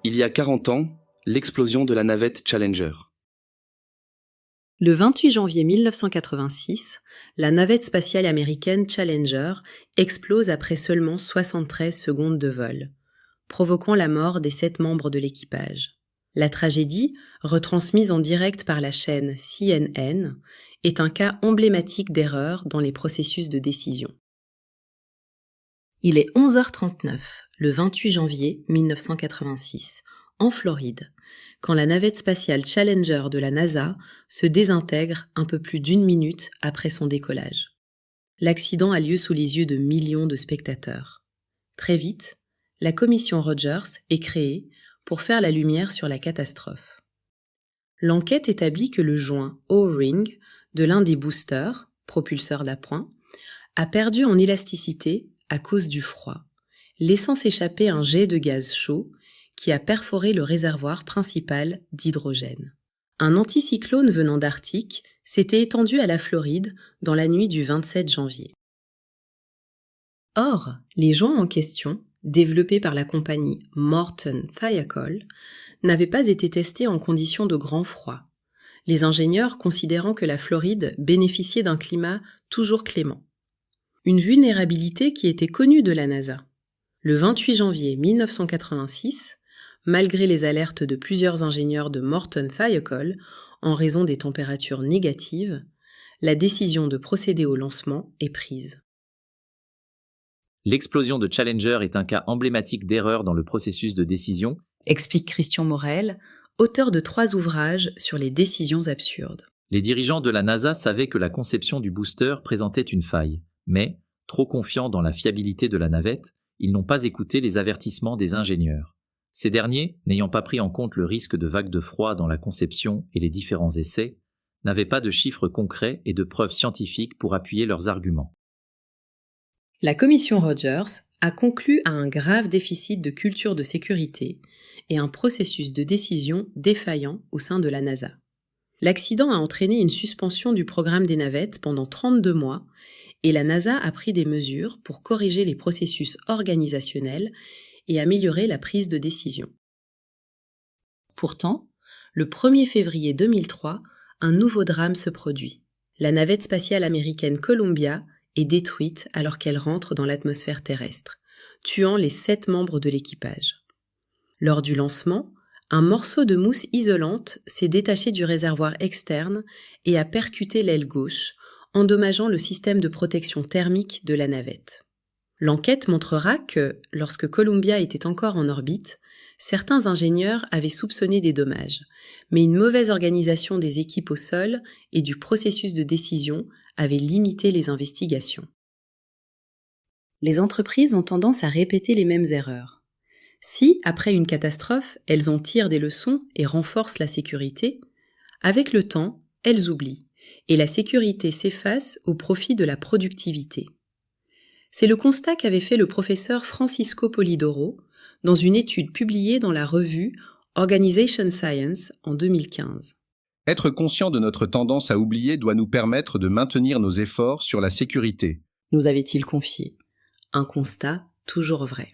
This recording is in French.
Il y a 40 ans, l'explosion de la navette Challenger. Le 28 janvier 1986, la navette spatiale américaine Challenger explose après seulement 73 secondes de vol, provoquant la mort des 7 membres de l'équipage. La tragédie, retransmise en direct par la chaîne CNN, est un cas emblématique d'erreur dans les processus de décision. Il est 11h39, le 28 janvier 1986, en Floride, quand la navette spatiale Challenger de la NASA se désintègre un peu plus d'1 minute après son décollage. L'accident a lieu sous les yeux de millions de spectateurs. Très vite, la commission Rogers est créée pour faire la lumière sur la catastrophe. L'enquête établit que le joint O-ring de l'un des boosters, propulseurs d'appoint, a perdu en élasticité à cause du froid, laissant s'échapper un jet de gaz chaud qui a perforé le réservoir principal d'hydrogène. Un anticyclone venant d'Arctique s'était étendu à la Floride dans la nuit du 27 janvier. Or, les joints en question, développés par la compagnie Morton Thiokol, n'avaient pas été testés en conditions de grand froid, les ingénieurs considérant que la Floride bénéficiait d'un climat toujours clément. Une vulnérabilité qui était connue de la NASA. Le 28 janvier 1986, malgré les alertes de plusieurs ingénieurs de Morton Thiokol en raison des températures négatives, la décision de procéder au lancement est prise. L'explosion de Challenger est un cas emblématique d'erreur dans le processus de décision, explique Christian Morel, auteur de 3 ouvrages sur les décisions absurdes. Les dirigeants de la NASA savaient que la conception du booster présentait une faille, mais, trop confiants dans la fiabilité de la navette, ils n'ont pas écouté les avertissements des ingénieurs. Ces derniers, n'ayant pas pris en compte le risque de vagues de froid dans la conception et les différents essais, n'avaient pas de chiffres concrets et de preuves scientifiques pour appuyer leurs arguments. La commission Rogers a conclu à un grave déficit de culture de sécurité et un processus de décision défaillant au sein de la NASA. L'accident a entraîné une suspension du programme des navettes pendant 32 mois et la NASA a pris des mesures pour corriger les processus organisationnels et améliorer la prise de décision. Pourtant, le 1er février 2003, un nouveau drame se produit. La navette spatiale américaine Columbia est détruite alors qu'elle rentre dans l'atmosphère terrestre, tuant les 7 membres de l'équipage. Lors du lancement, un morceau de mousse isolante s'est détaché du réservoir externe et a percuté l'aile gauche, endommageant le système de protection thermique de la navette. L'enquête montrera que, lorsque Columbia était encore en orbite, certains ingénieurs avaient soupçonné des dommages, mais une mauvaise organisation des équipes au sol et du processus de décision avait limité les investigations. Les entreprises ont tendance à répéter les mêmes erreurs. Si, après une catastrophe, elles en tirent des leçons et renforcent la sécurité, avec le temps, elles oublient, et la sécurité s'efface au profit de la productivité. C'est le constat qu'avait fait le professeur Francisco Polidoro dans une étude publiée dans la revue Organization Science en 2015. Être conscient de notre tendance à oublier doit nous permettre de maintenir nos efforts sur la sécurité, nous avait-il confié. Un constat toujours vrai.